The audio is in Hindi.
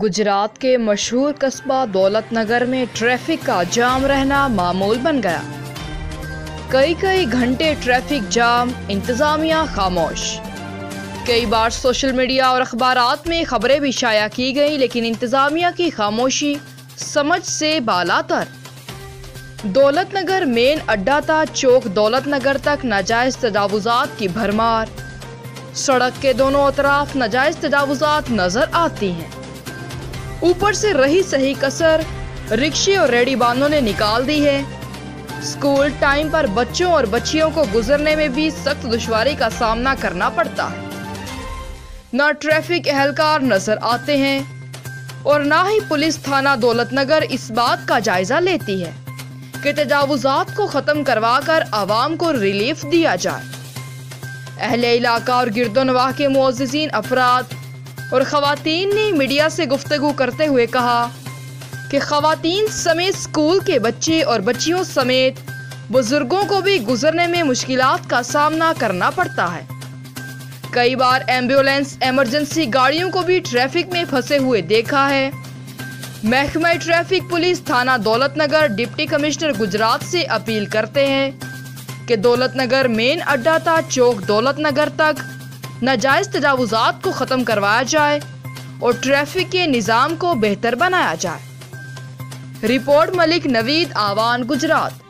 गुजरात के मशहूर कस्बा दौलतनगर में ट्रैफिक का जाम रहना मामूल बन गया। कई घंटे ट्रैफिक जाम, इंतजामिया खामोश। कई बार सोशल मीडिया और अखबारात में खबरें भी शाया की गई, लेकिन इंतजामिया की खामोशी समझ से बालातर। दौलतनगर मेन अड्डा था चौक दौलतनगर तक नाजायज तजावुजात की भरमार। सड़क के दोनों तरफ नाजायज तजावुजात नजर आती हैं। ऊपर से रही सही कसर रिक्शे और रेडी बानों ने निकाल दी है। स्कूल टाइम पर बच्चों और बच्चियों को गुजरने में भी सख्त दुश्वारी का सामना करना पड़ता है। न ट्रैफिक एहलकार नजर आते हैं और ना ही पुलिस थाना दौलतनगर इस बात का जायजा लेती है कि तजावुजात को खत्म करवाकर आवाम को रिलीफ दिया जाए। अहले इलाका और गिरदोनवाह के मुअज़्ज़िज़ीन अफराद और ख़वातीन ने मीडिया से गुफ्तगू करते हुए कहा कि ख़वातीन समेत स्कूल के बच्चे और बच्चियों समेत बुजुर्गों को भी गुजरने में मुश्किलात का सामना करना पड़ता है। कई बार एम्बुलेंस इमरजेंसी गाड़ियों को भी ट्रैफिक में फंसे हुए देखा है। महकमा ट्रैफिक पुलिस थाना दौलतनगर डिप्टी कमिश्नर गुजरात से अपील करते हैं कि दौलतनगर मेन अड्डा था चौक दौलतनगर तक नाजायज तजावुजात को ख़त्म करवाया जाए और ट्रैफिक के निज़ाम को बेहतर बनाया जाए। रिपोर्ट मलिक नवीद, आवान, गुजरात।